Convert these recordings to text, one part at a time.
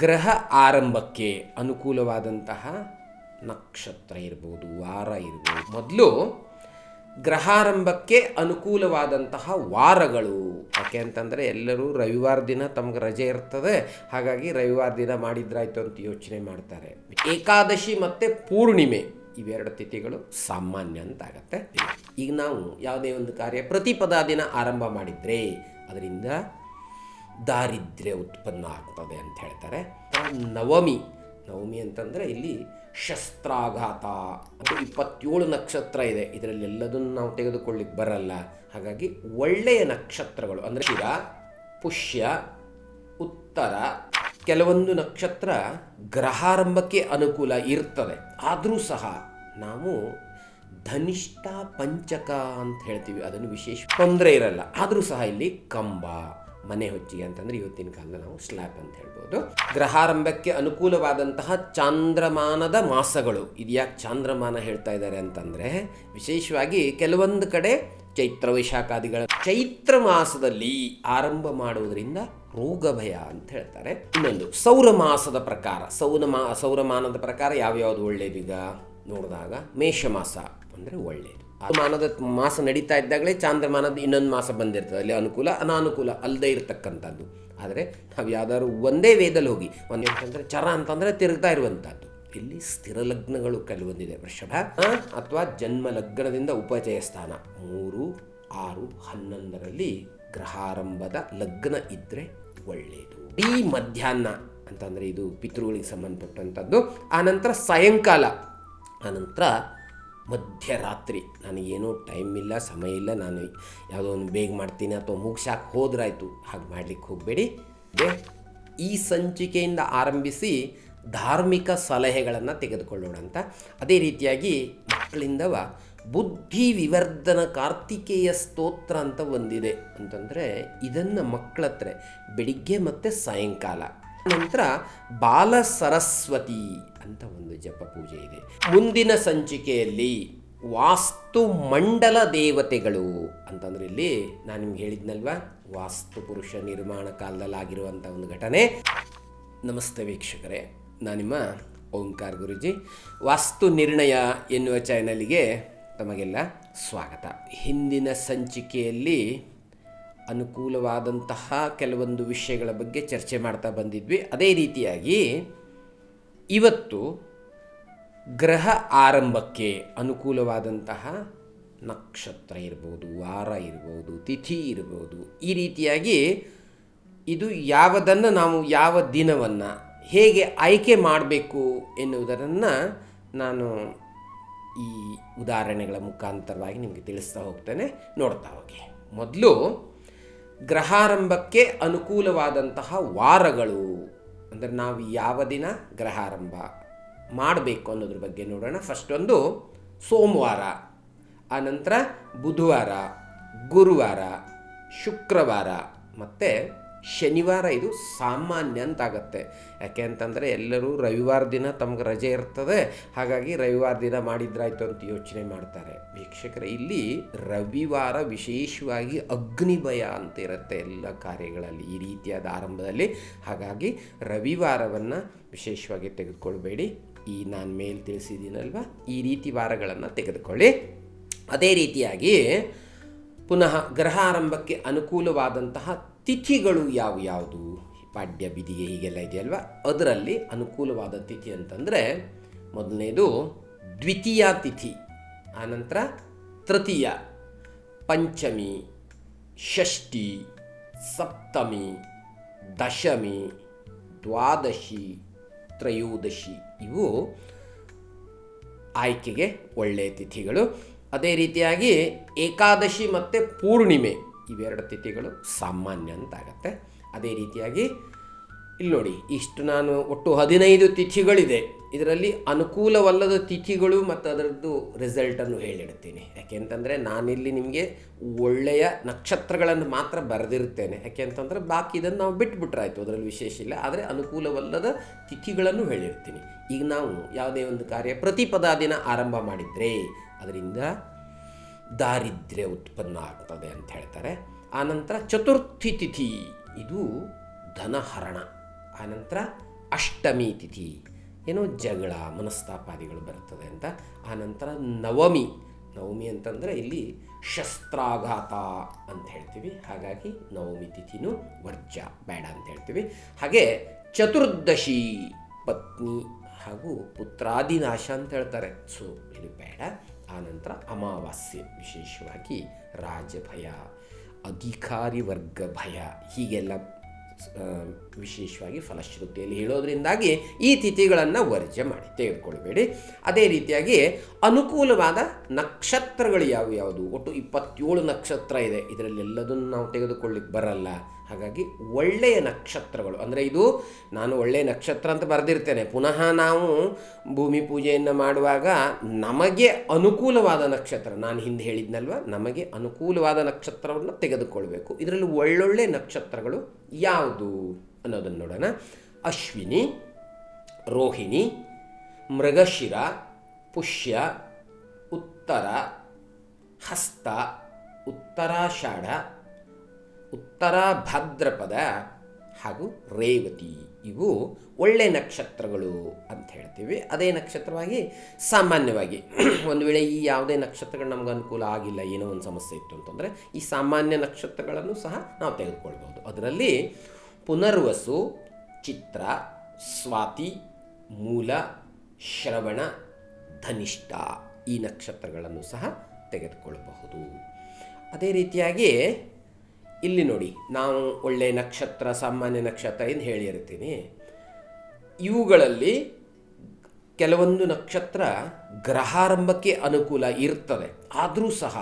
ಗ್ರಹ ಆರಂಭಕ್ಕೆ ಅನುಕೂಲವಾದಂತಹ ನಕ್ಷತ್ರ ಇರ್ಬೋದು, ವಾರ ಇರ್ಬೋದು. ಮೊದಲು ಗ್ರಹಾರಂಭಕ್ಕೆ ಅನುಕೂಲವಾದಂತಹ ವಾರಗಳು. ಯಾಕೆ ಅಂತಂದರೆ ಎಲ್ಲರೂ ರವಿವಾರ ದಿನ ತಮ್ಗೆ ರಜೆ ಇರ್ತದೆ, ಹಾಗಾಗಿ ರವಿವಾರ ದಿನ ಮಾಡಿದ್ರಾಯ್ತು ಅಂತ ಯೋಚನೆ ಮಾಡ್ತಾರೆ. ಏಕಾದಶಿ ಮತ್ತು ಪೂರ್ಣಿಮೆ ಇವೆರಡು ತಿಥಿಗಳು ಸಾಮಾನ್ಯ ಅಂತಾಗತ್ತೆ. ಈಗ ನಾವು ಯಾವುದೇ ಒಂದು ಕಾರ್ಯ ಪ್ರತಿಪದ ದಿನ ಆರಂಭ ಮಾಡಿದರೆ ಅದರಿಂದ ದಾರಿದ್ರ್ಯ ಉತ್ಪನ್ನ ಆಗ್ತದೆ ಅಂತ ಹೇಳ್ತಾರೆ. ನವಮಿ ಅಂತಂದರೆ ಇಲ್ಲಿ ಶಸ್ತ್ರಾಘಾತ. ಅದು 27 ನಕ್ಷತ್ರ ಇದೆ, ಇದರಲ್ಲೆಲ್ಲದನ್ನು ನಾವು ತೆಗೆದುಕೊಳ್ಳಿಕ್ಕೆ ಬರಲ್ಲ. ಹಾಗಾಗಿ ಒಳ್ಳೆಯ ನಕ್ಷತ್ರಗಳು ಅಂದರೆ ಶಿರ, ಪುಷ್ಯ, ಉತ್ತರ, ಕೆಲವೊಂದು ನಕ್ಷತ್ರ ಗ್ರಹಾರಂಭಕ್ಕೆ ಅನುಕೂಲ ಇರ್ತದೆ. ಆದರೂ ಸಹ ನಾವು ಧನಿಷ್ಠ ಪಂಚಕ ಅಂತ ಹೇಳ್ತೀವಿ, ಅದನ್ನು ವಿಶೇಷ ತೊಂದರೆ ಇರಲ್ಲ. ಆದರೂ ಸಹ ಇಲ್ಲಿ ಕಂಬ, ಮನೆ ಹೊಚ್ಚಿಗೆ ಅಂತಂದರೆ ಇವತ್ತಿನ ಕಾಲದಲ್ಲಿ ನಾವು ಸ್ಲ್ಯಾಬ್ ಅಂತ ಹೇಳ್ಬೋದು. ಗ್ರಹಾರಂಭಕ್ಕೆ ಅನುಕೂಲವಾದಂತಹ ಚಾಂದ್ರಮಾನದ ಮಾಸಗಳು. ಇದು ಯಾಕೆ ಚಾಂದ್ರಮಾನ ಹೇಳ್ತಾ ಇದ್ದಾರೆ ಅಂತಂದರೆ, ವಿಶೇಷವಾಗಿ ಕೆಲವೊಂದು ಕಡೆ ಚೈತ್ರ ವೈಶಾಖಾದಿಗಳ ಚೈತ್ರ ಮಾಸದಲ್ಲಿ ಆರಂಭ ಮಾಡುವುದರಿಂದ ರೋಗ ಭಯ ಅಂತ ಹೇಳ್ತಾರೆ. ಇನ್ನೊಂದು ಸೌರಮಾಸದ ಪ್ರಕಾರ, ಸೌರಮಾನದ ಪ್ರಕಾರ ಯಾವ್ಯಾವುದು ಒಳ್ಳೆಯದೀಗ ನೋಡಿದಾಗ ಮೇಷಮಾಸ ಅಂದರೆ ಒಳ್ಳೆಯದು. ಮಾಸ ನಡೀತಾ ಇದ್ದಾಗಲೇ ಚಾಂದ್ರಮಾನದ ಇನ್ನೊಂದು ಮಾಸ ಬಂದಿರ್ತದೆ, ಅಲ್ಲಿ ಅನುಕೂಲ ಅನಾನುಕೂಲ ಅಲ್ಲದೆ ಇರತಕ್ಕಂಥದ್ದು. ಆದರೆ ನಾವು ಯಾವ್ದಾದ್ರು ಒಂದೇ ವೇದಲ್ಲಿ ಹೋಗಿ ಅಂತಂದರೆ ಚರ ಅಂತಂದರೆ ತಿರುಗ್ತಾ ಇರುವಂಥದ್ದು. ಇಲ್ಲಿ ಸ್ಥಿರ ಲಗ್ನಗಳು ಕೆಲವೊಂದಿದೆ. ವೃಷಭ ಅಥವಾ ಜನ್ಮ ಲಗ್ನದಿಂದ ಉಪಚಯ ಸ್ಥಾನ 3, 6, 11ರಲ್ಲಿ ಗ್ರಹಾರಂಭದ ಲಗ್ನ ಇದ್ದರೆ ಒಳ್ಳೆಯದು. ಈ ಮಧ್ಯಾಹ್ನ ಅಂತಂದರೆ ಇದು ಪಿತೃಗಳಿಗೆ ಸಂಬಂಧಪಟ್ಟಂಥದ್ದು. ಆನಂತರ ಸಾಯಂಕಾಲ, ಆನಂತರ ಮಧ್ಯರಾತ್ರಿ. ನನಗೇನೋ ಟೈಮ್ ಇಲ್ಲ, ಸಮಯ ಇಲ್ಲ, ನಾನು ಯಾವುದೋ ಒಂದು ಬೇಗ ಮಾಡ್ತೀನಿ ಅಥವಾ ಮುಗಿಸಾಕೆ ಹೋದ್ರಾಯ್ತು, ಹಾಗೆ ಮಾಡಲಿಕ್ಕೆ ಹೋಗಬೇಡಿ. ಈ ಸಂಚಿಕೆಯಿಂದ ಆರಂಭಿಸಿ ಧಾರ್ಮಿಕ ಸಲಹೆಗಳನ್ನು ತೆಗೆದುಕೊಳ್ಳೋಣ ಅಂತ. ಅದೇ ರೀತಿಯಾಗಿ ಮಕ್ಕಳಿಂದವ ಬುದ್ಧಿ ವಿವರ್ಧನ ಕಾರ್ತಿಕೇಯ ಸ್ತೋತ್ರ ಅಂತ ಒಂದಿದೆ. ಅಂತಂದರೆ ಇದನ್ನು ಮಕ್ಕಳ ಹತ್ರ ಬೆಳಿಗ್ಗೆ ಮತ್ತು ಸಾಯಂಕಾಲ. ನಂತರ ಬಾಲ ಸರಸ್ವತಿ ಅಂತ ಒಂದು ಜಪ ಪೂಜೆ ಇದೆ. ಮುಂದಿನ ಸಂಚಿಕೆಯಲ್ಲಿ ವಾಸ್ತು ಮಂಡಲ ದೇವತೆಗಳು ಅಂತಂದರೆ ಇಲ್ಲಿ ನಾನು ನಿಮ್ಗೆ ಹೇಳಿದ್ನಲ್ವ, ವಾಸ್ತು ಪುರುಷ ನಿರ್ಮಾಣ ಕಾಲದಲ್ಲಿ ಆಗಿರುವಂಥ ಒಂದು ಘಟನೆ. ನಮಸ್ತೆ ವೀಕ್ಷಕರೇ, ನಾನು ನಿಮ್ಮ ಓಂಕಾರ್ ಗುರೂಜಿ. ವಾಸ್ತು ನಿರ್ಣಯ ಎನ್ನುವ ಚಾನಲ್ಗೆ ತಮಗೆಲ್ಲ ಸ್ವಾಗತ. ಹಿಂದಿನ ಸಂಚಿಕೆಯಲ್ಲಿ ಅನುಕೂಲವಾದಂತಹ ಕೆಲವೊಂದು ವಿಷಯಗಳ ಬಗ್ಗೆ ಚರ್ಚೆ ಮಾಡ್ತಾ ಬಂದಿದ್ವಿ. ಅದೇ ರೀತಿಯಾಗಿ ಇವತ್ತು ಗ್ರಹ ಆರಂಭಕ್ಕೆ ಅನುಕೂಲವಾದಂತಹ ನಕ್ಷತ್ರ ಇರ್ಬೋದು, ವಾರ ಇರ್ಬೋದು, ತಿಥಿ ಇರ್ಬೋದು, ಈ ರೀತಿಯಾಗಿ ಇದು ಯಾವುದನ್ನು ನಾವು ಯಾವ ದಿನವನ್ನು ಹೇಗೆ ಆಯ್ಕೆ ಮಾಡಬೇಕು ಎನ್ನುವುದನ್ನು ನಾನು ಈ ಉದಾಹರಣೆಗಳ ಮುಖಾಂತರವಾಗಿ ನಿಮಗೆ ತಿಳಿಸ್ತಾ ಹೋಗ್ತೇನೆ, ನೋಡ್ತಾ ಹೋಗಿ. ಮೊದಲು ಗ್ರಹಾರಂಭಕ್ಕೆ ಅನುಕೂಲವಾದಂತಹ ವಾರಗಳು ಅಂದರೆ ನಾವು ಯಾವ ದಿನ ಗ್ರಹಾರಂಭ ಮಾಡಬೇಕು ಅನ್ನೋದ್ರ ಬಗ್ಗೆ ನೋಡೋಣ. ಫಸ್ಟ್ ಒಂದು ಸೋಮವಾರ, ಆನಂತರ ಬುಧವಾರ, ಗುರುವಾರ, ಶುಕ್ರವಾರ ಮತ್ತು ಶನಿವಾರ. ಇದು ಸಾಮಾನ್ಯ ಅಂತಾಗತ್ತೆ. ಯಾಕೆ ಅಂತಂದರೆ ಎಲ್ಲರೂ ರವಿವಾರ ದಿನ ತಮ್ಗೆ ರಜೆ ಇರ್ತದೆ, ಹಾಗಾಗಿ ರವಿವಾರ ದಿನ ಮಾಡಿದ್ರಾಯ್ತು ಅಂತ ಯೋಚನೆ ಮಾಡ್ತಾರೆ. ವೀಕ್ಷಕರೇ, ಇಲ್ಲಿ ರವಿವಾರ ವಿಶೇಷವಾಗಿ ಅಗ್ನಿಭಯ ಅಂತ ಇರುತ್ತೆ ಎಲ್ಲ ಕಾರ್ಯಗಳಲ್ಲಿ ಈ ರೀತಿಯಾದ ಆರಂಭದಲ್ಲಿ. ಹಾಗಾಗಿ ರವಿವಾರವನ್ನು ವಿಶೇಷವಾಗಿ ತೆಗೆದುಕೊಳ್ಬೇಡಿ. ಈ ನಾನು ಮೇಲೆ ತಿಳಿಸಿದ್ದೀನಲ್ವ, ಈ ರೀತಿ ವಾರಗಳನ್ನು ತೆಗೆದುಕೊಳ್ಳಿ. ಅದೇ ರೀತಿಯಾಗಿ ಪುನಃ ಗ್ರಹ ಆರಂಭಕ್ಕೆ ಅನುಕೂಲವಾದಂತಹ ತಿಥಿಗಳು ಯಾವುದು, ಪಾಡ್ಯ, ಬಿದಿಗೆ ಹೀಗೆಲ್ಲ ಇದೆಯಲ್ವ, ಅದರಲ್ಲಿ ಅನುಕೂಲವಾದ ತಿಥಿ ಅಂತಂದರೆ ಮೊದಲನೇದು ದ್ವಿತೀಯ ತಿಥಿ, ಆನಂತರ ತೃತೀಯ, ಪಂಚಮಿ, ಷಷ್ಠಿ, ಸಪ್ತಮಿ, ದಶಮಿ, ದ್ವಾದಶಿ, ತ್ರಯೋದಶಿ. ಇವು ಆಯ್ಕೆಗೆ ಒಳ್ಳೆಯ ತಿಥಿಗಳು. ಅದೇ ರೀತಿಯಾಗಿ ಏಕಾದಶಿ ಮತ್ತು ಪೂರ್ಣಿಮೆ ಇವೆರಡು ತಿಥಿಗಳು ಸಾಮಾನ್ಯ ಅಂತಾಗತ್ತೆ. ಅದೇ ರೀತಿಯಾಗಿ ಇಲ್ಲಿ ನೋಡಿ, ಇಷ್ಟು ನಾನು ಒಟ್ಟು 15 ತಿಥಿಗಳಿದೆ. ಇದರಲ್ಲಿ ಅನುಕೂಲವಲ್ಲದ ತಿಥಿಗಳು ಮತ್ತು ಅದರದ್ದು ರಿಸಲ್ಟನ್ನು ಹೇಳಿಡ್ತೀನಿ. ಯಾಕೆಂತಂದರೆ ನಾನಿಲ್ಲಿ ನಿಮಗೆ ಒಳ್ಳೆಯ ನಕ್ಷತ್ರಗಳನ್ನು ಮಾತ್ರ ಬರೆದಿರ್ತೇನೆ. ಯಾಕೆ ಅಂತಂದರೆ ಬಾಕಿ ಇದನ್ನು ನಾವು ಬಿಟ್ಬಿಟ್ರಾಯ್ತು, ಅದರಲ್ಲಿ ವಿಶೇಷ ಇಲ್ಲ. ಆದರೆ ಅನುಕೂಲವಲ್ಲದ ತಿಥಿಗಳನ್ನು ಹೇಳಿರ್ತೀನಿ. ಈಗ ನಾವು ಯಾವುದೇ ಒಂದು ಕಾರ್ಯ ಪ್ರತಿಪದ ದಿನ ಆರಂಭ ಮಾಡಿದರೆ ಅದರಿಂದ ದಾರಿದ್ರ್ಯ ಉತ್ಪನ್ನ ಆಗ್ತದೆ ಅಂತ ಹೇಳ್ತಾರೆ. ಆನಂತರ ಚತುರ್ಥಿ ತಿಥಿ, ಇದು ಧನಹರಣ. ಆನಂತರ ಅಷ್ಟಮಿ ತಿಥಿ, ಏನೋ ಜಗಳ ಮನಸ್ತಾಪಾದಿಗಳು ಬರ್ತದೆ ಅಂತ. ಆನಂತರ ನವಮಿ, ನವಮಿ ಅಂತಂದರೆ ಇಲ್ಲಿ ಶಸ್ತ್ರಾಘಾತ ಅಂತ ಹೇಳ್ತೀವಿ, ಹಾಗಾಗಿ ನವಮಿ ತಿಥಿನೂ ವರ್ಜ್ಯ, ಬೇಡ ಅಂತ ಹೇಳ್ತೀವಿ. ಹಾಗೆ ಚತುರ್ದಶಿ ಪತ್ನಿ ಹಾಗೂ ಪುತ್ರಾದಿ ನಾಶ ಅಂತ ಹೇಳ್ತಾರೆ, ಸೊ ಇದು ಬೇಡ. ಆನಂತರ ಅಮಾವಾಸ್ಯೆ, ವಿಶೇಷವಾಗಿ ರಾಜಭಯ, ಅಧಿಕಾರಿ ವರ್ಗ ಭಯ, ಹೀಗೆಲ್ಲ ವಿಶೇಷವಾಗಿ ಫಲಶ್ರುತಿಯಲ್ಲಿ ಹೇಳೋದ್ರಿಂದಾಗಿ ಈ ತಿಥಿಗಳನ್ನು ವರ್ಜ್ಯ ಮಾಡಿ ತೆಗೆದುಕೊಳ್ಬೇಡಿ. ಅದೇ ರೀತಿಯಾಗಿ ಅನುಕೂಲವಾದ ನಕ್ಷತ್ರಗಳು ಯಾವುದು, ಒಟ್ಟು 27 ನಕ್ಷತ್ರ ಇದೆ, ಇದರಲ್ಲೆಲ್ಲದನ್ನು ನಾವು ತೆಗೆದುಕೊಳ್ಳಿಕ್ಕೆ ಬರಲ್ಲ. ಹಾಗಾಗಿ ಒಳ್ಳೆಯ ನಕ್ಷತ್ರಗಳು ಅಂದರೆ, ಇದು ನಾನು ಒಳ್ಳೆಯ ನಕ್ಷತ್ರ ಅಂತ ಬರೆದಿರ್ತೇನೆ, ಪುನಃ ನಾವು ಭೂಮಿ ಪೂಜೆಯನ್ನು ಮಾಡುವಾಗ ನಮಗೆ ಅನುಕೂಲವಾದ ನಕ್ಷತ್ರ, ನಾನು ಹಿಂದೆ ಹೇಳಿದ್ನಲ್ವ, ನಮಗೆ ಅನುಕೂಲವಾದ ನಕ್ಷತ್ರವನ್ನು ತೆಗೆದುಕೊಳ್ಬೇಕು. ಇದರಲ್ಲಿ ಒಳ್ಳೊಳ್ಳೆ ನಕ್ಷತ್ರಗಳು ಯಾವುದು ಅನ್ನೋದನ್ನು ನೋಡೋಣ. ಅಶ್ವಿನಿ, ರೋಹಿಣಿ, ಮೃಗಶಿರ, ಪುಷ್ಯ, ಉತ್ತರ, ಹಸ್ತ, ಉತ್ತರಾಷಾಢ, ಉತ್ತರ ಭಾದ್ರಪದ ಹಾಗೂ ರೇವತಿ, ಇವು ಒಳ್ಳೆ ನಕ್ಷತ್ರಗಳು ಅಂತ ಹೇಳ್ತೀವಿ. ಅದೇ ನಕ್ಷತ್ರವಾಗಿ ಸಾಮಾನ್ಯವಾಗಿ ಒಂದು ವೇಳೆ ಈ ಯಾವುದೇ ನಕ್ಷತ್ರಗಳು ನಮ್ಗೆ ಅನುಕೂಲ ಆಗಿಲ್ಲ, ಏನೋ ಒಂದು ಸಮಸ್ಯೆ ಇತ್ತು ಅಂತಂದರೆ ಈ ಸಾಮಾನ್ಯ ನಕ್ಷತ್ರಗಳನ್ನು ಸಹ ನಾವು ತೆಗೆದುಕೊಳ್ಬೋದು. ಅದರಲ್ಲಿ ಪುನರ್ವಸು, ಚಿತ್ರ, ಸ್ವಾತಿ, ಮೂಲ, ಶ್ರವಣ, ಧನಿಷ್ಠ ಈ ನಕ್ಷತ್ರಗಳನ್ನು ಸಹ ತೆಗೆದುಕೊಳ್ಳಬಹುದು. ಅದೇ ರೀತಿಯಾಗಿ ಇಲ್ಲಿ ನೋಡಿ, ನಾವು ಒಳ್ಳೆಯ ನಕ್ಷತ್ರ, ಸಾಮಾನ್ಯ ನಕ್ಷತ್ರ ಎಂದು ಹೇಳಿರ್ತೀನಿ. ಇವುಗಳಲ್ಲಿ ಕೆಲವೊಂದು ನಕ್ಷತ್ರ ಗ್ರಹಾರಂಭಕ್ಕೆ ಅನುಕೂಲ ಇರ್ತದೆ, ಆದರೂ ಸಹ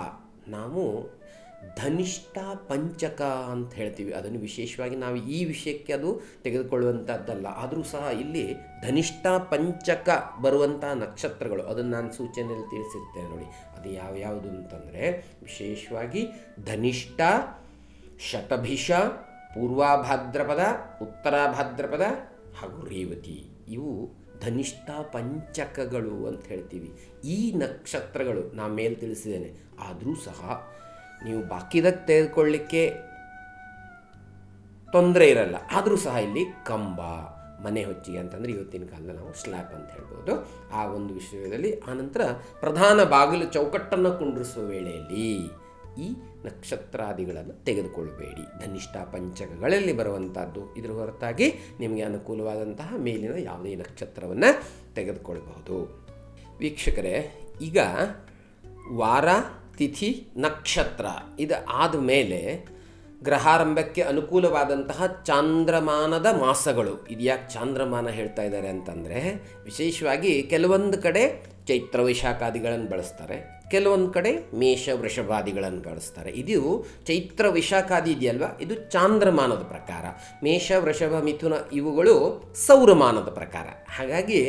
ನಾವು ಧನಿಷ್ಠ ಪಂಚಕ ಅಂತ ಹೇಳ್ತೀವಿ. ಅದನ್ನು ವಿಶೇಷವಾಗಿ ನಾವು ಈ ವಿಷಯಕ್ಕೆ ಅದು ತೆಗೆದುಕೊಳ್ಳುವಂಥದ್ದಲ್ಲ, ಆದರೂ ಸಹ ಇಲ್ಲಿ ಧನಿಷ್ಠ ಪಂಚಕ ಬರುವಂಥ ನಕ್ಷತ್ರಗಳು, ಅದನ್ನು ನಾನು ಸೂಚನೆಯಲ್ಲಿ ತಿಳಿಸಿರ್ತೇನೆ ನೋಡಿ. ಅದು ಯಾವ್ಯಾವುದು ಅಂತಂದರೆ ವಿಶೇಷವಾಗಿ ಧನಿಷ್ಠ, ಶತಭಿಷ, ಪೂರ್ವಭಾದ್ರಪದ, ಉತ್ತರಭಾದ್ರಪದ ಹಾಗೂ ರೇವತಿ, ಇವು ಧನಿಷ್ಠ ಪಂಚಕಗಳು ಅಂತ ಹೇಳ್ತೀವಿ. ಈ ನಕ್ಷತ್ರಗಳು ನಾನು ಮೇಲೆ ತಿಳಿಸಿದ್ದೇನೆ, ಆದರೂ ಸಹ ನೀವು ಬಾಕಿದಕ್ಕೆ ತೆಗೆದುಕೊಳ್ಳಿಕ್ಕೆ ತೊಂದರೆ ಇರಲ್ಲ. ಆದರೂ ಸಹ ಇಲ್ಲಿ ಕಂಬ, ಮನೆ ಹೊಚ್ಚಿಗೆ ಅಂತಂದರೆ ಇವತ್ತಿನ ಕಾಲದಲ್ಲಿ ನಾವು ಸ್ಲ್ಯಾಬ್ ಅಂತ ಹೇಳ್ಬೋದು, ಆ ಒಂದು ವಿಷಯದಲ್ಲಿ. ಆನಂತರ ಪ್ರಧಾನ ಬಾಗಿಲು ಚೌಕಟ್ಟನ್ನು ಕುಂಡ್ರಿಸುವ ವೇಳೆಯಲ್ಲಿ ಈ ನಕ್ಷತ್ರಾದಿಗಳನ್ನು ತೆಗೆದುಕೊಳ್ಳಬೇಡಿ, ಧನಿಷ್ಠ ಪಂಚಕಗಳಲ್ಲಿ ಬರುವಂಥದ್ದು. ಇದರ ಹೊರತಾಗಿ ನಿಮಗೆ ಅನುಕೂಲವಾದಂತಹ ಮೇಲಿನ ಯಾವುದೇ ನಕ್ಷತ್ರವನ್ನು ತೆಗೆದುಕೊಳ್ಬಹುದು. ವೀಕ್ಷಕರೇ, ಈಗ ವಾರ, ತಿಥಿ, ನಕ್ಷತ್ರ ಇದು ಆದಮೇಲೆ ಗ್ರಹಾರಂಭಕ್ಕೆ ಅನುಕೂಲವಾದಂತಹ ಚಾಂದ್ರಮಾನದ ಮಾಸಗಳು. ಇದು ಯಾಕೆ ಚಾಂದ್ರಮಾನ ಹೇಳ್ತಾ ಇದ್ದಾರೆ ಅಂತಂದರೆ, ವಿಶೇಷವಾಗಿ ಕೆಲವೊಂದು ಕಡೆ ಚೈತ್ರ ವೈಶಾಖಾದಿಗಳನ್ನು ಬಳಸ್ತಾರೆ, ಕೆಲವೊಂದು ಕಡೆ ಮೇಷ ವೃಷಭಾದಿಗಳನ್ನು ಬಳಸ್ತಾರೆ. ಇದು ಚೈತ್ರ ವೈಶಾಖಾದಿ ಇದೆಯಲ್ವ, ಇದು ಚಾಂದ್ರಮಾನದ ಪ್ರಕಾರ. ಮೇಷ ವೃಷಭ ಮಿಥುನ ಇವುಗಳು ಸೌರಮಾನದ ಪ್ರಕಾರ. ಹಾಗಾಗಿ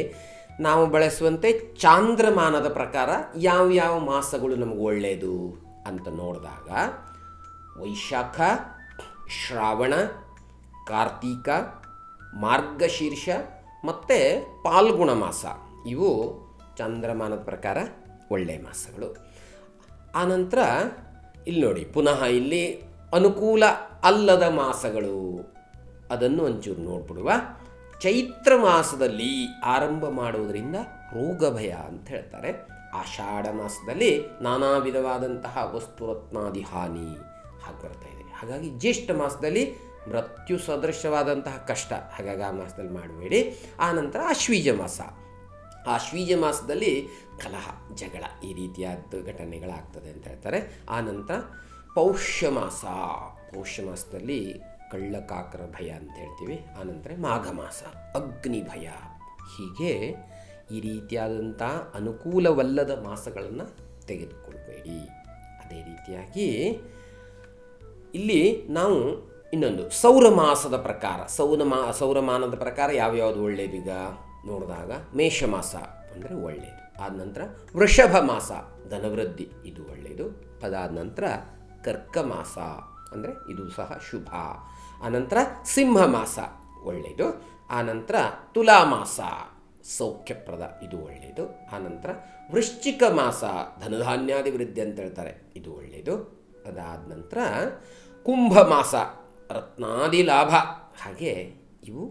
ನಾವು ಬಳಸುವಂತೆ ಚಾಂದ್ರಮಾನದ ಪ್ರಕಾರ ಯಾವ ಮಾಸಗಳು ನಮಗೆ ಒಳ್ಳೆಯದು ಅಂತ ನೋಡಿದಾಗ ವೈಶಾಖ, ಶ್ರಾವಣ, ಕಾರ್ತೀಕ, ಮಾರ್ಗಶೀರ್ಷ ಮತ್ತು ಪಾಲ್ಗುಣ ಮಾಸ, ಇವು ಚಾಂದ್ರಮಾನದ ಪ್ರಕಾರ ಒಳ್ಳೆಯ ಮಾಸಗಳು. ಆನಂತರ ಇಲ್ಲಿ ನೋಡಿ, ಪುನಃ ಇಲ್ಲಿ ಅನುಕೂಲ ಅಲ್ಲದ ಮಾಸಗಳು, ಅದನ್ನು ಒಂಚೂರು ನೋಡ್ಬಿಡುವ. ಚೈತ್ರ ಮಾಸದಲ್ಲಿ ಆರಂಭ ಮಾಡುವುದರಿಂದ ರೋಗ ಭಯ ಅಂತ ಹೇಳ್ತಾರೆ. ಆಷಾಢ ಮಾಸದಲ್ಲಿ ನಾನಾ ವಿಧವಾದಂತಹ ವಸ್ತುರತ್ನಾದಿ ಹಾನಿ ಹಾಗೆ ಬರ್ತಾ ಇದೆ. ಹಾಗಾಗಿ ಜ್ಯೇಷ್ಠ ಮಾಸದಲ್ಲಿ ಮೃತ್ಯು ಸದೃಶವಾದಂತಹ ಕಷ್ಟ, ಹಾಗಾಗಿ ಆ ಮಾಸದಲ್ಲಿ ಮಾಡಬೇಡಿ. ಆನಂತರ ಆಶ್ವೀಜ ಮಾಸ, ಆಶ್ವೀಜ ಮಾಸದಲ್ಲಿ ಕಲಹ, ಜಗಳ ಈ ರೀತಿಯಾದ ಘಟನೆಗಳಾಗ್ತದೆ ಅಂತ ಹೇಳ್ತಾರೆ. ಆನಂತರ ಪೌಷ್ಯ ಮಾಸ, ಪೌಷ್ಯ ಮಾಸದಲ್ಲಿ ಕಳ್ಳಕಾಕರ ಭಯ ಅಂತ ಹೇಳ್ತೀವಿ. ಆನಂತರ ಮಾಘ ಮಾಸ, ಅಗ್ನಿ ಭಯ. ಹೀಗೆ ಈ ರೀತಿಯಾದಂಥ ಅನುಕೂಲವಲ್ಲದ ಮಾಸಗಳನ್ನು ತೆಗೆದುಕೊಳ್ಬೇಡಿ. ಅದೇ ರೀತಿಯಾಗಿ ಇಲ್ಲಿ ನಾವು ಇನ್ನೊಂದು ಸೌರಮಾಸದ ಪ್ರಕಾರ, ಸೌರಮಾನದ ಪ್ರಕಾರ ಯಾವ್ಯಾವುದು ಒಳ್ಳೆಯದೀಗ ನೋಡಿದಾಗ ಮೇಷಮಾಸ ಅಂದರೆ ಒಳ್ಳೆಯದು. ಆದ ನಂತರ ವೃಷಭ ಮಾಸ ಧನವೃದ್ಧಿ, ಇದು ಒಳ್ಳೆಯದು. ಅದಾದ ನಂತರ ಕರ್ಕ ಮಾಸ ಅಂದರೆ ಇದು ಸಹ ಶುಭ. ಆನಂತರ ಸಿಂಹ ಮಾಸ ಒಳ್ಳೆಯದು. ಆನಂತರ ತುಲಾಮಾಸ ಸೌಖ್ಯಪ್ರದ, ಇದು ಒಳ್ಳೆಯದು. ಆನಂತರ ವೃಶ್ಚಿಕ ಮಾಸ ಧನಧಾನ್ಯಾದಿ ವೃದ್ಧಿ ಅಂತ ಹೇಳ್ತಾರೆ, ಇದು ಒಳ್ಳೆಯದು. ಅದಾದ ನಂತರ ಕುಂಭ ಮಾಸ ರತ್ನಾದಿ ಲಾಭ. ಹಾಗೆ ಇವು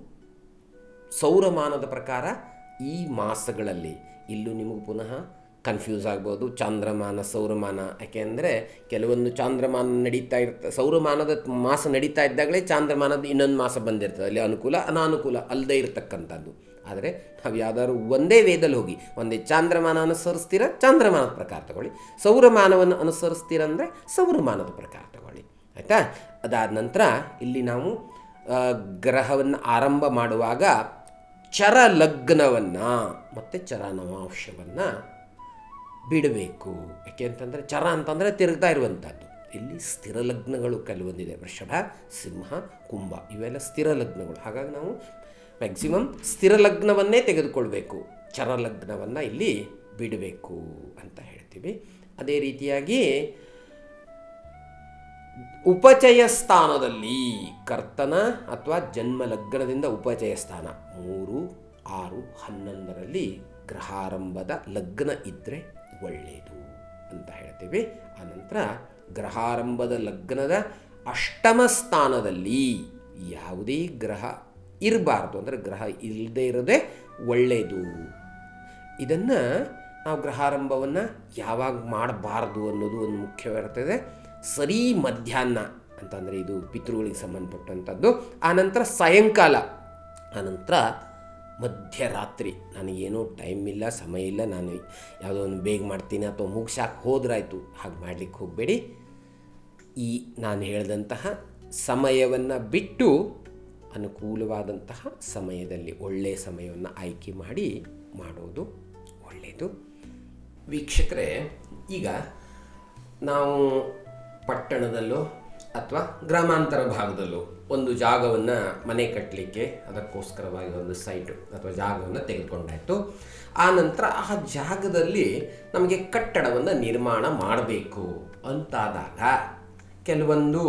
ಸೌರಮಾನದ ಪ್ರಕಾರ ಈ ಮಾಸಗಳಲ್ಲಿ ಇಲ್ಲೂ ನಿಮಗೆ ಪುನಃ ಕನ್ಫ್ಯೂಸ್ ಆಗ್ಬೋದು. ಚಾಂದ್ರಮಾನ ಸೌರಮಾನ, ಯಾಕೆಂದರೆ ಕೆಲವೊಂದು ಚಾಂದ್ರಮಾನ ನಡೀತಾ ಸೌರಮಾನದ ಮಾಸ ನಡೀತಾ ಇದ್ದಾಗಲೇ ಚಾಂದ್ರಮಾನದ ಇನ್ನೊಂದು ಮಾಸ ಬಂದಿರ್ತದೆ, ಅಲ್ಲಿ ಅನುಕೂಲ ಅನಾನುಕೂಲ ಅಲ್ಲದೆ ಇರತಕ್ಕಂಥದ್ದು. ಆದರೆ ನಾವು ಯಾವ್ದಾದ್ರು ಒಂದೇ ವೇದಲ್ಲಿ ಹೋಗಿ ಒಂದೇ ಚಾಂದ್ರಮಾನ ಅನುಸರಿಸ್ತೀರ ಚಾಂದ್ರಮಾನದ ಪ್ರಕಾರ ತಗೊಳ್ಳಿ, ಸೌರಮಾನವನ್ನು ಅನುಸರಿಸ್ತೀರಂದರೆ ಸೌರಮಾನದ ಪ್ರಕಾರ ತಗೊಳ್ಳಿ, ಆಯಿತಾ. ಅದಾದ ನಂತರ ಇಲ್ಲಿ ನಾವು ಗ್ರಹವನ್ನು ಆರಂಭ ಮಾಡುವಾಗ ಚರ ಲಗ್ನವನ್ನು ಮತ್ತು ಚರ ನವಾಂಶವನ್ನು ಬಿಡಬೇಕು. ಯಾಕೆ ಅಂತಂದರೆ ಚರ ಅಂತಂದರೆ ತಿರುಗ್ತಾ ಇರುವಂಥದ್ದು. ಇಲ್ಲಿ ಸ್ಥಿರ ಲಗ್ನಗಳು ಕೆಲವೊಂದಿದೆ, ವೃಷಭ, ಸಿಂಹ, ಕುಂಭ, ಇವೆಲ್ಲ ಸ್ಥಿರ ಲಗ್ನಗಳು. ಹಾಗಾಗಿ ನಾವು ಮ್ಯಾಕ್ಸಿಮಮ್ ಸ್ಥಿರ ಲಗ್ನವನ್ನೇ ತೆಗೆದುಕೊಳ್ಬೇಕು, ಚರ ಲಗ್ನವನ್ನು ಇಲ್ಲಿ ಬಿಡಬೇಕು ಅಂತ ಹೇಳ್ತೀವಿ. ಅದೇ ರೀತಿಯಾಗಿ ಉಪಚಯ ಸ್ಥಾನದಲ್ಲಿ ಕರ್ತನ ಅಥವಾ ಜನ್ಮ ಲಗ್ನದಿಂದ ಉಪಚಯ ಸ್ಥಾನ 3, 6, 11ರಲ್ಲಿ ಗ್ರಹಾರಂಭದ ಲಗ್ನ ಇದ್ದರೆ ಒಳ್ಳೆಯದು ಅಂತ ಹೇಳ್ತೀವಿ. ಆನಂತರ ಗ್ರಹಾರಂಭದ ಲಗ್ನದ ಅಷ್ಟಮ ಸ್ಥಾನದಲ್ಲಿ ಯಾವುದೇ ಗ್ರಹ ಇರಬಾರ್ದು, ಅಂದರೆ ಗ್ರಹ ಇಲ್ಲದೆ ಇರೋದೇ ಒಳ್ಳೆಯದು. ಇದನ್ನು ನಾವು ಗ್ರಹಾರಂಭವನ್ನು ಯಾವಾಗ ಮಾಡಬಾರ್ದು ಅನ್ನೋದು ಒಂದು ಮುಖ್ಯವಾಗಿರ್ತದೆ. ಸರಿ ಮಧ್ಯಾಹ್ನ ಅಂತಂದರೆ ಇದು ಪಿತೃಗಳಿಗೆ ಸಂಬಂಧಪಟ್ಟಂಥದ್ದು, ಆನಂತರ ಸಾಯಂಕಾಲ, ಆನಂತರ ಮಧ್ಯರಾತ್ರಿ. ನನಗೇನೋ ಟೈಮ್ ಇಲ್ಲ, ಸಮಯ ಇಲ್ಲ, ನಾನು ಯಾವುದೋ ಒಂದು ಬೇಗ ಮಾಡ್ತೀನಿ ಅಥವಾ ಮುಗಿಸಾಕಿ ಹೋದ್ರಾಯ್ತು, ಹಾಗೆ ಮಾಡಲಿಕ್ಕೆ ಹೋಗಬೇಡಿ. ಈ ನಾನು ಹೇಳಿದಂತಹ ಸಮಯವನ್ನು ಬಿಟ್ಟು ಅನುಕೂಲವಾದಂತಹ ಸಮಯದಲ್ಲಿ ಒಳ್ಳೆಯ ಸಮಯವನ್ನು ಆಯ್ಕೆ ಮಾಡಿ ಮಾಡೋದು ಒಳ್ಳೆಯದು. ವೀಕ್ಷಕರೇ, ಈಗ ನಾವು ಪಟ್ಟಣದಲ್ಲೋ ಅಥವಾ ಗ್ರಾಮಾಂತರ ಭಾಗದಲ್ಲೋ ಒಂದು ಜಾಗವನ್ನು ಮನೆ ಕಟ್ಟಲಿಕ್ಕೆ ಅದಕ್ಕೋಸ್ಕರವಾಗಿ ಒಂದು ಸೈಟು ಅಥವಾ ಜಾಗವನ್ನು ತೆಗೆದುಕೊಂಡಾಯಿತು. ಆ ನಂತರ ಆ ಜಾಗದಲ್ಲಿ ನಮಗೆ ಕಟ್ಟಡವನ್ನು ನಿರ್ಮಾಣ ಮಾಡಬೇಕು ಅಂತಾದಾಗ ಕೆಲವೊಂದು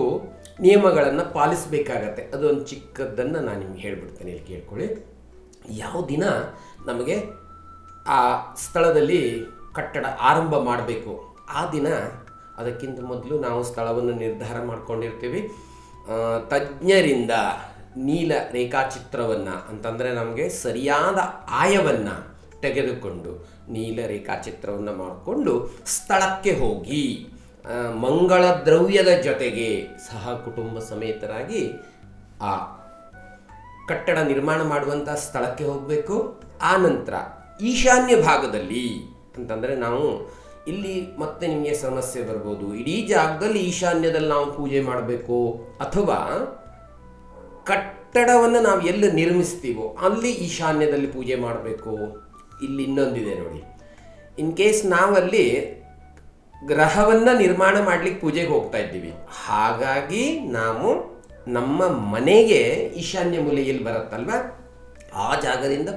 ನಿಯಮಗಳನ್ನು ಪಾಲಿಸಬೇಕಾಗತ್ತೆ. ಅದೊಂದು ಚಿಕ್ಕದನ್ನು ನಾನು ನಿಮ್ಗೆ ಹೇಳಿಬಿಡ್ತೇನೆ, ಇಲ್ಲಿ ಕೇಳ್ಕೊಳ್ಳಿ. ಯಾವ ದಿನ ನಮಗೆ ಆ ಸ್ಥಳದಲ್ಲಿ ಕಟ್ಟಡ ಆರಂಭ ಮಾಡಬೇಕು ಆ ದಿನ ಅದಕ್ಕಿಂತ ಮೊದಲು ನಾವು ಸ್ಥಳವನ್ನು ನಿರ್ಧಾರ ಮಾಡ್ಕೊಂಡಿರ್ತೀವಿ. ತಜ್ಞರಿಂದ ನೀಲ ರೇಖಾಚಿತ್ರವನ್ನು, ಅಂತಂದರೆ ನಮಗೆ ಸರಿಯಾದ ಆಯವನ್ನು ತೆಗೆದುಕೊಂಡು ನೀಲ ರೇಖಾಚಿತ್ರವನ್ನು ಮಾಡಿಕೊಂಡು ಸ್ಥಳಕ್ಕೆ ಹೋಗಿ ಮಂಗಳ ದ್ರವ್ಯದ ಜೊತೆಗೆ ಸಹ ಕುಟುಂಬ ಸಮೇತರಾಗಿ ಆ ಕಟ್ಟಡ ನಿರ್ಮಾಣ ಮಾಡುವಂಥ ಸ್ಥಳಕ್ಕೆ ಹೋಗಬೇಕು. ಆ ನಂತರ ಈಶಾನ್ಯ ಭಾಗದಲ್ಲಿ ಅಂತಂದರೆ ನಾವು ಇಲ್ಲಿ ಮತ್ತೆ ನಿಮಗೆ ಸಮಸ್ಯೆ ಬರ್ಬೋದು, ಇಡೀ ಜಾಗದಲ್ಲಿ ಈಶಾನ್ಯದಲ್ಲಿ ನಾವು ಪೂಜೆ ಮಾಡಬೇಕು ಅಥವಾ ಕಟ್ಟಡವನ್ನು ನಾವು ಎಲ್ಲಿ ನಿರ್ಮಿಸ್ತೀವೋ ಅಲ್ಲಿ ಈಶಾನ್ಯದಲ್ಲಿ ಪೂಜೆ ಮಾಡಬೇಕು. ಇಲ್ಲಿ ಇನ್ನೊಂದಿದೆ ನೋಡಿ, ಇನ್ ಕೇಸ್ ನಾವಲ್ಲಿ ಗ್ರಹವನ್ನು ನಿರ್ಮಾಣ ಮಾಡಲಿಕ್ಕೆ ಪೂಜೆಗೆ ಹೋಗ್ತಾ ಇದ್ದೀವಿ, ಹಾಗಾಗಿ ನಾವು ನಮ್ಮ ಮನೆಗೆ ಈಶಾನ್ಯ ಮೂಲೆಯಲ್ಲಿ ಬರುತ್ತಲ್ವ ಆ ಜಾಗದಿಂದ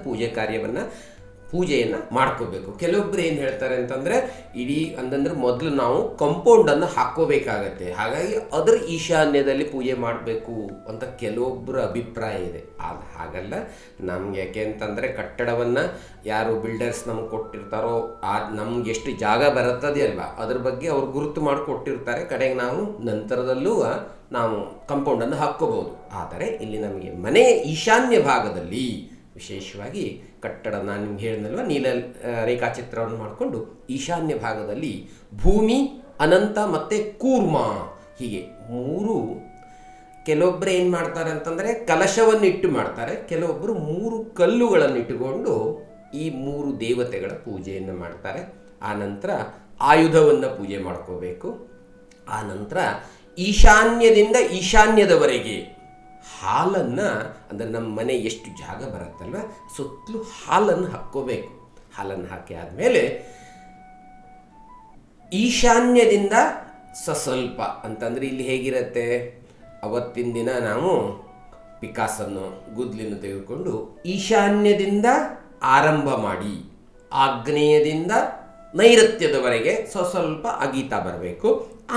ಪೂಜೆಯನ್ನು ಮಾಡ್ಕೋಬೇಕು. ಕೆಲವೊಬ್ಬರು ಏನು ಹೇಳ್ತಾರೆ ಅಂತಂದರೆ ಇಡೀ ಅಂತಂದ್ರೆ ಮೊದಲು ನಾವು ಕಂಪೌಂಡನ್ನು ಹಾಕ್ಕೋಬೇಕಾಗತ್ತೆ, ಹಾಗಾಗಿ ಅದರ ಈಶಾನ್ಯದಲ್ಲಿ ಪೂಜೆ ಮಾಡಬೇಕು ಅಂತ ಕೆಲವೊಬ್ಬರ ಅಭಿಪ್ರಾಯ ಇದೆ. ಅದು ಹಾಗಲ್ಲ. ನಮ್ಗೆ ಯಾಕೆ ಅಂತಂದರೆ ಕಟ್ಟಡವನ್ನು ಯಾರು ಬಿಲ್ಡರ್ಸ್ ನಮ್ಗೆ ಕೊಟ್ಟಿರ್ತಾರೋ ನಮ್ಗೆ ಎಷ್ಟು ಜಾಗ ಬರುತ್ತದೆ ಅಲ್ವಾ ಅದ್ರ ಬಗ್ಗೆ ಅವ್ರು ಗುರುತು ಮಾಡಿಕೊಟ್ಟಿರ್ತಾರೆ. ಕಡೆಗೆ ನಾವು ನಂತರದಲ್ಲೂ ನಾವು ಕಂಪೌಂಡನ್ನು ಹಾಕ್ಕೋಬೋದು. ಆದರೆ ಇಲ್ಲಿ ನಮಗೆ ಮನೆಯ ಈಶಾನ್ಯ ಭಾಗದಲ್ಲಿ ವಿಶೇಷವಾಗಿ ಕಟ್ಟಡ ನಾನು ನಿಮ್ಗೆ ಹೇಳಿದ್ನಲ್ವ ನೀಲ ರೇಖಾಚಿತ್ರವನ್ನು ಮಾಡಿಕೊಂಡು ಈಶಾನ್ಯ ಭಾಗದಲ್ಲಿ ಭೂಮಿ, ಅನಂತ ಮತ್ತು ಕೂರ್ಮ ಹೀಗೆ 3 ಕೆಲವೊಬ್ಬರು ಏನು ಮಾಡ್ತಾರೆ ಅಂತಂದರೆ ಕಲಶವನ್ನು ಇಟ್ಟು ಮಾಡ್ತಾರೆ, ಕೆಲವೊಬ್ಬರು 3 ಕಲ್ಲುಗಳನ್ನು ಇಟ್ಟುಕೊಂಡು ಈ 3 ದೇವತೆಗಳ ಪೂಜೆಯನ್ನು ಮಾಡ್ತಾರೆ. ಆನಂತರ ಆಯುಧವನ್ನು ಪೂಜೆ ಮಾಡ್ಕೋಬೇಕು. ಆನಂತರ ಈಶಾನ್ಯದಿಂದ ಈಶಾನ್ಯದವರೆಗೆ ಹಾಲನ್ನು, ಅಂದರೆ ನಮ್ಮ ಮನೆ ಎಷ್ಟು ಜಾಗ ಬರುತ್ತಲ್ವ ಸುತ್ತಲೂ ಹಾಲನ್ನು ಹಾಕ್ಕೋಬೇಕು. ಹಾಲನ್ನು ಹಾಕಿ ಆದಮೇಲೆ ಈಶಾನ್ಯದಿಂದ ಸ್ವಲ್ಪ ಅಂತಂದರೆ ಇಲ್ಲಿ ಹೇಗಿರುತ್ತೆ, ಅವತ್ತಿನ ದಿನ ನಾವು ಪಿಕಾಸನ್ನು ಗುದ್ಲಿನ ತೆಗೆದುಕೊಂಡು ಈಶಾನ್ಯದಿಂದ ಆರಂಭ ಮಾಡಿ ಆಗ್ನೇಯದಿಂದ ನೈಋತ್ಯದವರೆಗೆ ಸ್ವಲ್ಪ ಅಗೀತಾ ಬರಬೇಕು.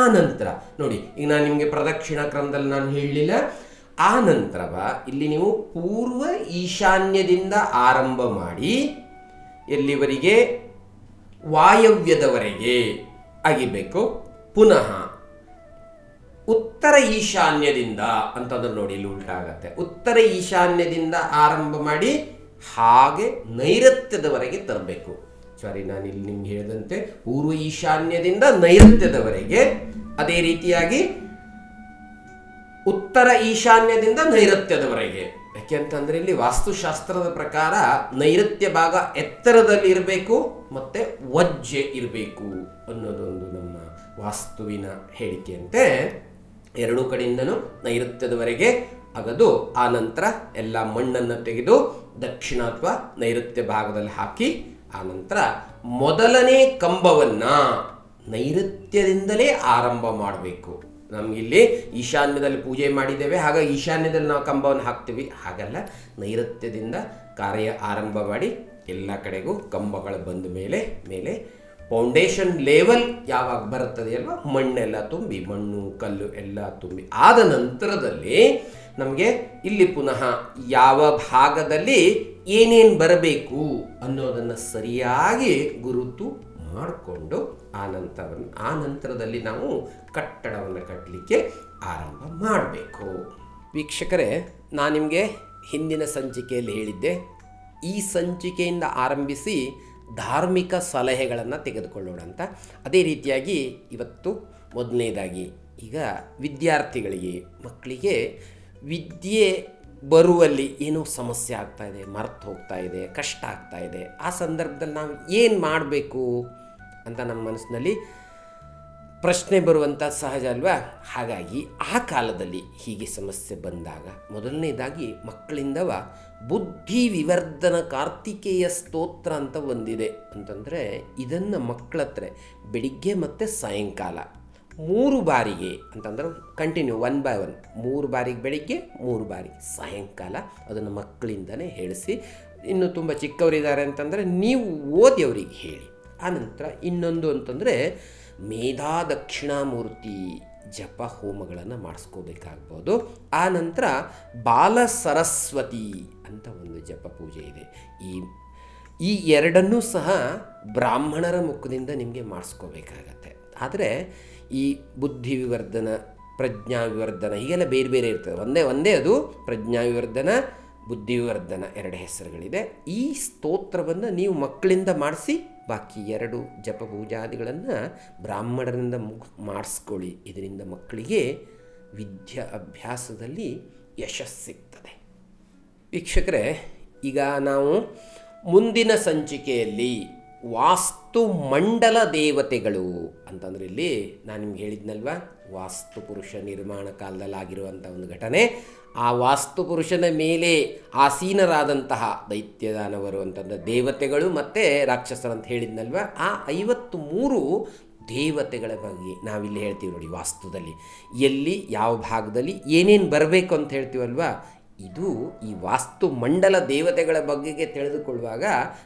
ಆ ನಂತರ ನೋಡಿ, ಈಗ ನಾನು ನಿಮಗೆ ಪ್ರದಕ್ಷಿಣಾ ಕ್ರಮದಲ್ಲಿ ನಾನು ಹೇಳಲಿಲ್ಲ. ಆ ನಂತರವ ಇಲ್ಲಿ ನೀವು ಪೂರ್ವ ಈಶಾನ್ಯದಿಂದ ಆರಂಭ ಮಾಡಿ ಎಲ್ಲಿವರೆಗೆ ವಾಯವ್ಯದವರೆಗೆ ಅಗಿಬೇಕು. ಪುನಃ ಉತ್ತರ ಈಶಾನ್ಯದಿಂದ ಅಂತಂದ್ರೆ ನೋಡಿ ಇಲ್ಲಿ ಉಲ್ಟಾ ಆಗತ್ತೆ. ಉತ್ತರ ಈಶಾನ್ಯದಿಂದ ಆರಂಭ ಮಾಡಿ ಹಾಗೆ ನೈಋತ್ಯದವರೆಗೆ ತರಬೇಕು. ಸಾರಿ, ನಾನು ಇಲ್ಲಿ ನಿಮ್ಗೆ ಹೇಳಿದಂತೆ ಪೂರ್ವ ಈಶಾನ್ಯದಿಂದ ನೈಋತ್ಯದವರೆಗೆ, ಅದೇ ರೀತಿಯಾಗಿ ಉತ್ತರ ಈಶಾನ್ಯದಿಂದ ನೈಋತ್ಯದವರೆಗೆ. ಯಾಕೆಂತಂದ್ರೆ ಇಲ್ಲಿ ವಾಸ್ತುಶಾಸ್ತ್ರದ ಪ್ರಕಾರ ನೈಋತ್ಯ ಭಾಗ ಎತ್ತರದಲ್ಲಿ ಇರಬೇಕು ಮತ್ತು ವಜ್ಜೆ ಇರಬೇಕು ಅನ್ನೋದೊಂದು ನಮ್ಮ ವಾಸ್ತುವಿನ ಹೇಳಿಕೆಯಂತೆ ಎರಡೂ ಕಡೆಯಿಂದನೂ ನೈಋತ್ಯದವರೆಗೆ ಅಗದು ಆ ನಂತರ ಎಲ್ಲ ಮಣ್ಣನ್ನು ತೆಗೆದು ದಕ್ಷಿಣ ಅಥವಾ ನೈಋತ್ಯ ಭಾಗದಲ್ಲಿ ಹಾಕಿ ಆ ನಂತರ ಮೊದಲನೇ ಕಂಬವನ್ನು ನೈಋತ್ಯದಿಂದಲೇ ಆರಂಭ ಮಾಡಬೇಕು. ನಮಗಿಲ್ಲಿ ಈಶಾನ್ಯದಲ್ಲಿ ಪೂಜೆ ಮಾಡಿದ್ದೇವೆ, ಹಾಗಾಗಿ ಈಶಾನ್ಯದಲ್ಲಿ ನಾವು ಕಂಬವನ್ನು ಹಾಕ್ತೀವಿ. ಹಾಗಲ್ಲ, ನೈಋತ್ಯದಿಂದ ಕಾರ್ಯ ಆರಂಭ ಮಾಡಿ ಎಲ್ಲ ಕಡೆಗೂ ಕಂಬಗಳು ಬಂದ ಮೇಲೆ ಫೌಂಡೇಶನ್ ಲೆವೆಲ್ ಯಾವಾಗ ಬರುತ್ತದೆ ಅಲ್ವಾ, ಮಣ್ಣೆಲ್ಲ ತುಂಬಿ, ಮಣ್ಣು ಕಲ್ಲು ಎಲ್ಲ ತುಂಬಿ ಆದ ನಂತರದಲ್ಲಿ ನಮಗೆ ಇಲ್ಲಿ ಪುನಃ ಯಾವ ಭಾಗದಲ್ಲಿ ಏನೇನು ಬರಬೇಕು ಅನ್ನೋದನ್ನು ಸರಿಯಾಗಿ ಗುರುತು ಮಾಡಿಕೊಂಡು ಆ ನಂತರದಲ್ಲಿ ನಾವು ಕಟ್ಟಡವನ್ನು ಕಟ್ಟಲಿಕ್ಕೆ ಆರಂಭ ಮಾಡಬೇಕು. ವೀಕ್ಷಕರೇ, ನಾನು ನಿಮಗೆ ಹಿಂದಿನ ಸಂಚಿಕೆಯಲ್ಲಿ ಹೇಳಿದ್ದೆ, ಈ ಸಂಚಿಕೆಯಿಂದ ಆರಂಭಿಸಿ ಧಾರ್ಮಿಕ ಸಲಹೆಗಳನ್ನು ತೆಗೆದುಕೊಳ್ಳೋಣ ಅಂತ. ಅದೇ ರೀತಿಯಾಗಿ ಇವತ್ತು ಮೊದಲನೇದಾಗಿ ಈಗ ವಿದ್ಯಾರ್ಥಿಗಳಿಗೆ, ಮಕ್ಕಳಿಗೆ ವಿದ್ಯೆ ಬರುವಲ್ಲಿ ಏನೋ ಸಮಸ್ಯೆ ಆಗ್ತಾಯಿದೆ, ಮರ್ತು ಹೋಗ್ತಾ ಇದೆ, ಕಷ್ಟ ಆಗ್ತಾ ಇದೆ. ಆ ಸಂದರ್ಭದಲ್ಲಿ ನಾವು ಏನು ಮಾಡಬೇಕು ಅಂತ ನಮ್ಮ ಮನಸ್ಸಿನಲ್ಲಿ ಪ್ರಶ್ನೆ ಬರುವಂಥ ಸಹಜ ಅಲ್ವಾ. ಹಾಗಾಗಿ ಆ ಕಾಲದಲ್ಲಿ ಹೀಗೆ ಸಮಸ್ಯೆ ಬಂದಾಗ ಮೊದಲನೇದಾಗಿ ಮಕ್ಕಳಿಂದವ ಬುದ್ಧಿ ವಿವರ್ಧನ ಕಾರ್ತಿಕೇಯ ಸ್ತೋತ್ರ ಅಂತ ಒಂದಿದೆ. ಅಂತಂದರೆ ಇದನ್ನು ಮಕ್ಕಳ ಹತ್ರ ಬೆಳಿಗ್ಗೆ ಮತ್ತು ಸಾಯಂಕಾಲ 3 ಬಾರಿಗೆ ಅಂತಂದ್ರೆ ಕಂಟಿನ್ಯೂ 1 by 1 3 ಬಾರಿಗೆ ಬೆಳಿಗ್ಗೆ 3 ಬಾರಿಗೆ ಸಾಯಂಕಾಲ ಅದನ್ನು ಮಕ್ಕಳಿಂದನೇ ಹೇಳಿಸಿ. ಇನ್ನು ತುಂಬ ಚಿಕ್ಕವರಿದ್ದಾರೆ ಅಂತಂದರೆ ನೀವು ಓದಿ ಅವರಿಗೆ ಹೇಳಿ. ಆನಂತರ ಇನ್ನೊಂದು ಅಂತಂದರೆ ಮೇಧಾ ದಕ್ಷಿಣಾಮೂರ್ತಿ ಜಪ ಹೋಮಗಳನ್ನು ಮಾಡಿಸ್ಕೋಬೇಕಾಗ್ಬೋದು. ಆ ನಂತರ ಬಾಲ ಸರಸ್ವತಿ ಅಂತ ಒಂದು ಜಪ ಪೂಜೆ ಇದೆ. ಈ ಎರಡನ್ನೂ ಸಹ ಬ್ರಾಹ್ಮಣರ ಮುಖದಿಂದ ನಿಮಗೆ ಮಾಡಿಸ್ಕೋಬೇಕಾಗತ್ತೆ. ಆದರೆ ಈ ಬುದ್ಧಿ ವಿವರ್ಧನ, ಪ್ರಜ್ಞಾ ವಿವರ್ಧನ ಹೀಗೆಲ್ಲ ಬೇರೆ ಬೇರೆ ಇರ್ತದೆ. ಒಂದೇ ಅದು ಪ್ರಜ್ಞಾ ವಿವರ್ಧನ, ಬುದ್ಧಿ ವಿವರ್ಧನ 2 ಹೆಸರುಗಳಿದೆ. ಈ ಸ್ತೋತ್ರವನ್ನು ನೀವು ಮಕ್ಕಳಿಂದ ಮಾಡಿಸಿ, ಬಾಕಿ 2 ಜಪ ಪೂಜಾದಿಗಳನ್ನು ಬ್ರಾಹ್ಮಣರಿಂದ ಮಾಡಿಸ್ಕೊಳ್ಳಿ. ಇದರಿಂದ ಮಕ್ಕಳಿಗೆ ವಿದ್ಯಾ ಅಭ್ಯಾಸದಲ್ಲಿ ಯಶಸ್ಸು ಸಿಗ್ತದೆ. ವೀಕ್ಷಕರೇ, ಈಗ ನಾವು ಮುಂದಿನ ಸಂಚಿಕೆಯಲ್ಲಿ ವಾಸ್ತು ಮಂಡಲ ದೇವತೆಗಳು ಅಂತಂದರೆ, ಇಲ್ಲಿ ನಾನು ನಿಮ್ಗೆ ಹೇಳಿದ್ನಲ್ವ, ವಾಸ್ತು ಪುರುಷ ನಿರ್ಮಾಣ ಕಾಲದಲ್ಲಿ ಆಗಿರುವಂಥ ಒಂದು ಘಟನೆ. ಆ ವಾಸ್ತು ಪುರುಷನ ಮೇಲೆ ಆಸೀನರಾದಂತಹ ದೈತ್ಯದಾನವರು ಅಂತಂದ ದೇವತೆಗಳು ಮತ್ತು ರಾಕ್ಷಸರು ಅಂತ ಹೇಳಿದ್ನಲ್ವ, ಆ 53 ದೇವತೆಗಳ ಬಗ್ಗೆ ನಾವಿಲ್ಲಿ ಹೇಳ್ತೀವಿ ನೋಡಿ. ವಾಸ್ತುದಲ್ಲಿ ಎಲ್ಲಿ ಯಾವ ಭಾಗದಲ್ಲಿ ಏನೇನು ಬರಬೇಕು ಅಂತ ಹೇಳ್ತೀವಲ್ವ, ಇದು ಈ ವಾಸ್ತು ಮಂಡಲ ದೇವತೆಗಳ ಬಗೆಗೆ ತಿಳಿದುಕೊಳ್ಳುವಾಗ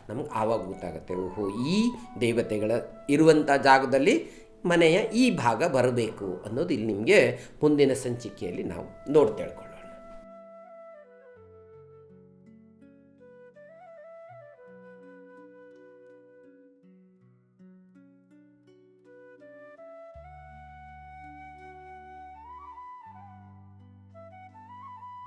ನಮಗೆ ಆವಾಗ ಗೊತ್ತಾಗುತ್ತೆ, ಓಹೋ ಈ ದೇವತೆಗಳ ಇರುವಂಥ ಜಾಗದಲ್ಲಿ ಮನೆಯ ಈ ಭಾಗ ಬರಬೇಕು ಅನ್ನೋದು ಇಲ್ಲಿ ನಿಮಗೆ ಮುಂದಿನ ಸಂಚಿಕೆಯಲ್ಲಿ ನಾವು ತಿಳ್ಕೊಳ್ಳೋಣ.